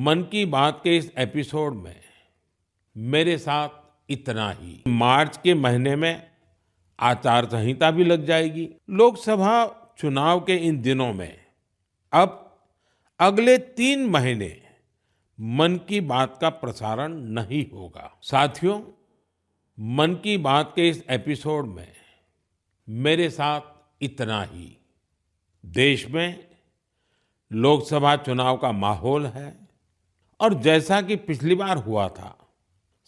मन की बात के इस एपिसोड में मेरे साथ इतना ही। मार्च के महीने में आचार संहिता भी लग जाएगी। लोकसभा चुनाव के इन दिनों में अब अगले 3 महीने मन की बात का प्रसारण नहीं होगा। साथियों, मन की बात के इस एपिसोड में मेरे साथ इतना ही। देश में लोकसभा चुनाव का माहौल है और जैसा कि पिछली बार हुआ था,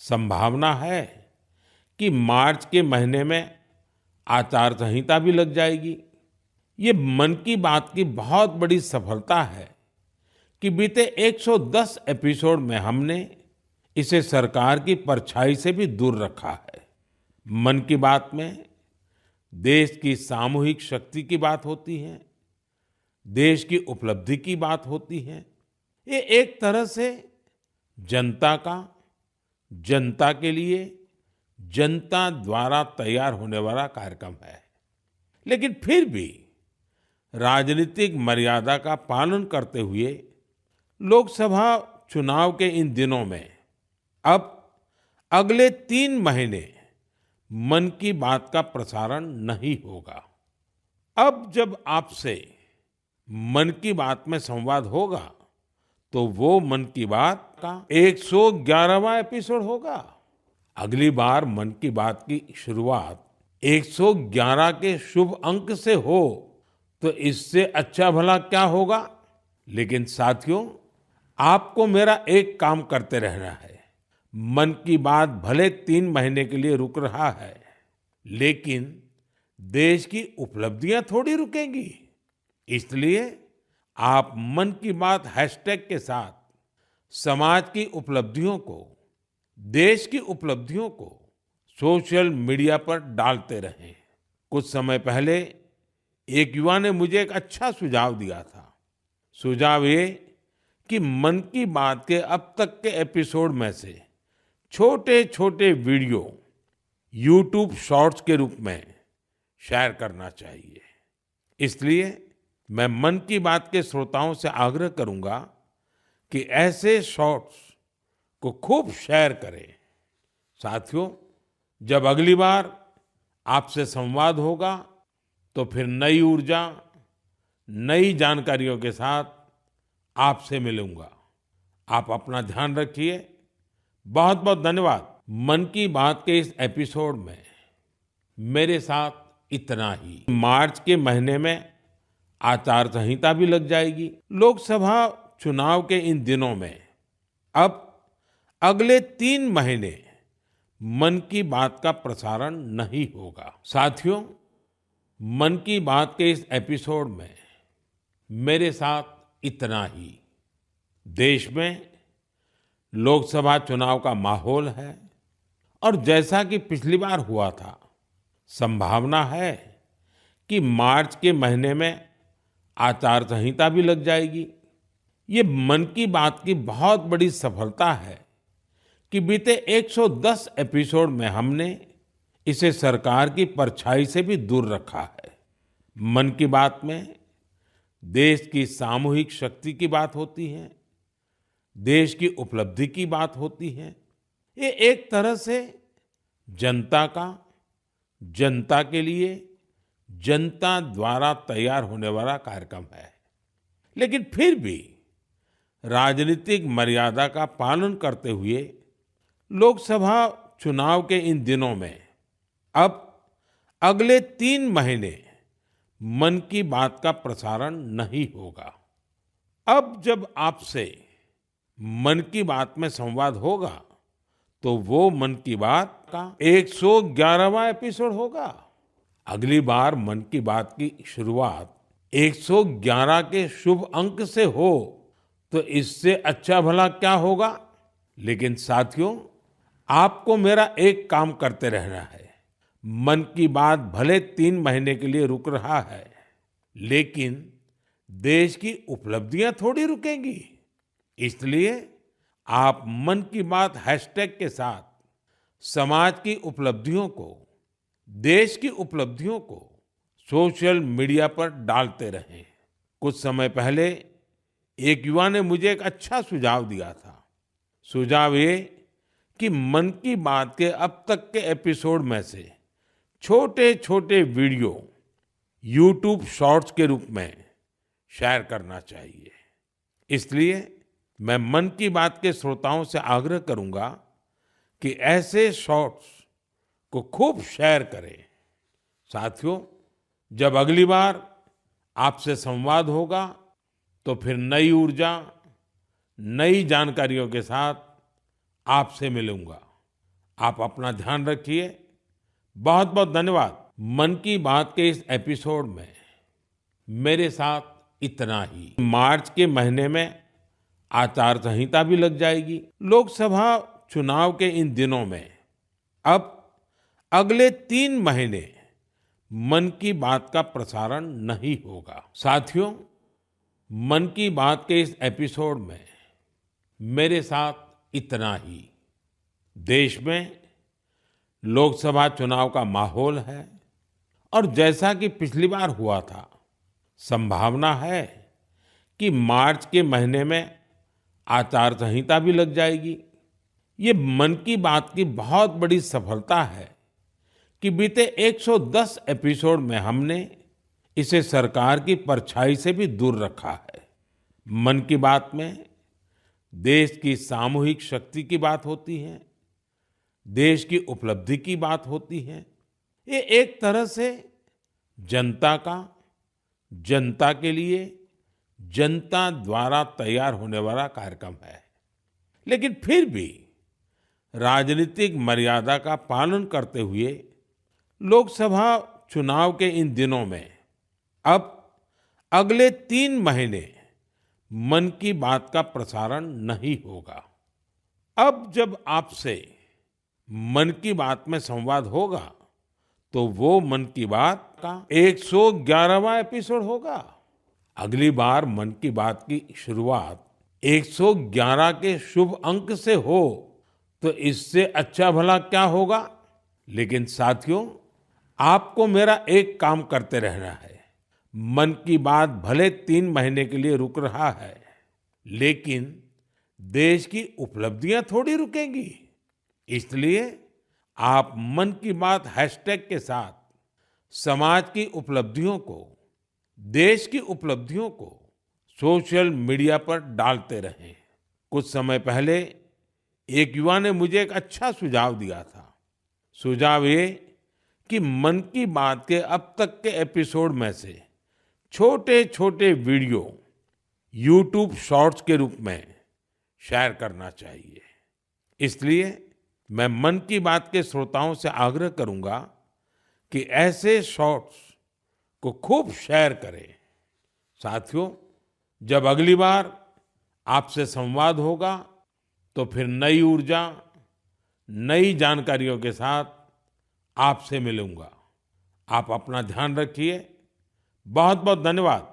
संभावना है कि मार्च के महीने में आचार संहिता भी लग जाएगी। ये मन की बात की बहुत बड़ी सफलता है कि बीते 110 एपिसोड में हमने इसे सरकार की परछाई से भी दूर रखा है। मन की बात में देश की सामूहिक शक्ति की बात होती है, देश की उपलब्धि की बात होती है। ये एक तरह से जनता का, जनता के लिए, जनता द्वारा तैयार होने वाला कार्यक्रम है। लेकिन फिर भी राजनीतिक मर्यादा का पालन करते हुए लोकसभा चुनाव के इन दिनों में अब अगले 3 महीने मन की बात का प्रसारण नहीं होगा। अब जब आपसे मन की बात में संवाद होगा तो वो मन की बात का 111वां एपिसोड होगा। अगली बार मन की बात की शुरुआत 111 के शुभ अंक से हो तो इससे अच्छा भला क्या होगा। लेकिन साथियों, आपको मेरा एक काम करते रहना है। मन की बात भले 3 महीने के लिए रुक रहा है, लेकिन देश की उपलब्धियां थोड़ी रुकेंगी। इसलिए आप मन की बात हैशटैग के साथ समाज की उपलब्धियों को, देश की उपलब्धियों को सोशल मीडिया पर डालते रहें। कुछ समय पहले एक युवा ने मुझे एक अच्छा सुझाव दिया था। सुझाव ये कि मन की बात के अब तक के एपिसोड में से छोटे-छोटे वीडियो YouTube शॉर्ट्स के रूप में शेयर करना चाहिए। इसलिए मैं मन की बात के श्रोताओं से आग्रह करूंगा कि ऐसे शॉर्ट्स को खूब शेयर करें। साथियों, जब अगली बार आपसे संवाद होगा तो फिर नई ऊर्जा, नई जानकारियों के साथ आपसे मिलूंगा। आप अपना ध्यान रखिए। बहुत बहुत धन्यवाद। मन की बात के इस एपिसोड में मेरे साथ इतना ही। मार्च के महीने में आचार संहिता भी लग जाएगी। लोकसभा चुनाव के इन दिनों में अब अगले 3 महीने मन की बात का प्रसारण नहीं होगा। साथियों, मन की बात के इस एपिसोड में मेरे साथ इतना ही। देश में लोकसभा चुनाव का माहौल है और जैसा कि पिछली बार हुआ था, संभावना है कि मार्च के महीने में आचार संहिता भी लग जाएगी। ये मन की बात की बहुत बड़ी सफलता है कि बीते 110 एपिसोड में हमने इसे सरकार की परछाई से भी दूर रखा है। मन की बात में देश की सामूहिक शक्ति की बात होती है, देश की उपलब्धि की बात होती है। ये एक तरह से जनता का, जनता के लिए, जनता द्वारा तैयार होने वाला कार्यक्रम है। लेकिन फिर भी राजनीतिक मर्यादा का पालन करते हुए लोकसभा चुनाव के इन दिनों में अब अगले 3 महीने मन की बात का प्रसारण नहीं होगा। अब जब आपसे मन की बात में संवाद होगा तो वो मन की बात का 111वां एपिसोड होगा। अगली बार मन की बात की शुरुआत 111 के शुभ अंक से हो तो इससे अच्छा भला क्या होगा। लेकिन साथियों, आपको मेरा एक काम करते रहना है। मन की बात भले 3 महीने के लिए रुक रहा है, लेकिन देश की उपलब्धियां थोड़ी रुकेंगी। इसलिए आप मन की बात हैशटैग के साथ समाज की उपलब्धियों को, देश की उपलब्धियों को सोशल मीडिया पर डालते रहें। कुछ समय पहले एक युवा ने मुझे एक अच्छा सुझाव दिया था। सुझाव ये कि मन की बात के अब तक के एपिसोड में से छोटे-छोटे वीडियो यूट्यूब शॉर्ट्स के रूप में शेयर करना चाहिए। इसलिए मैं मन की बात के श्रोताओं से आग्रह करूंगा कि ऐसे शॉर्ट्स को खूब शेयर करें। साथियों, जब अगली बार आपसे संवाद होगा तो फिर नई ऊर्जा, नई जानकारियों के साथ आपसे मिलूंगा। आप अपना ध्यान रखिए। बहुत बहुत धन्यवाद। मन की बात के इस एपिसोड में मेरे साथ इतना ही। मार्च के महीने में आचार संहिता भी लग जाएगी। लोकसभा चुनाव के इन दिनों में अब अगले 3 महीने मन की बात का प्रसारण नहीं होगा। साथियों, मन की बात के इस एपिसोड में मेरे साथ इतना ही। देश में लोकसभा चुनाव का माहौल है और जैसा कि पिछली बार हुआ था, संभावना है कि मार्च के महीने में आचार संहिता भी लग जाएगी। ये मन की बात की बहुत बड़ी सफलता है कि बीते 110 एपिसोड में हमने इसे सरकार की परछाई से भी दूर रखा है। मन की बात में देश की सामूहिक शक्ति की बात होती है, देश की उपलब्धि की बात होती है। ये एक तरह से जनता का, जनता के लिए, जनता द्वारा तैयार होने वाला कार्यक्रम है। लेकिन फिर भी राजनीतिक मर्यादा का पालन करते हुए लोकसभा चुनाव के इन दिनों में अब अगले 3 महीने मन की बात का प्रसारण नहीं होगा। अब जब आपसे मन की बात में संवाद होगा तो वो मन की बात का 111वां एपिसोड होगा। अगली बार मन की बात की शुरुआत 111 के शुभ अंक से हो तो इससे अच्छा भला क्या होगा। लेकिन साथियों, आपको मेरा एक काम करते रहना है। मन की बात भले 3 महीने के लिए रुक रहा है, लेकिन देश की उपलब्धियां थोड़ी रुकेंगी। इसलिए आप मन की बात हैशटैग के साथ समाज की उपलब्धियों को, देश की उपलब्धियों को सोशल मीडिया पर डालते रहें। कुछ समय पहले एक युवा ने मुझे एक अच्छा सुझाव दिया था। सुझाव ये कि मन की बात के अब तक के एपिसोड में से छोटे-छोटे वीडियो यूट्यूब शॉर्ट्स के रूप में शेयर करना चाहिए। इसलिए मैं मन की बात के श्रोताओं से आग्रह करूंगा कि ऐसे शॉर्ट्स को खूब शेयर करें। साथियों, जब अगली बार आपसे संवाद होगा तो फिर नई ऊर्जा, नई जानकारियों के साथ आपसे मिलूंगा। आप अपना ध्यान रखिए। बहुत बहुत धन्यवाद।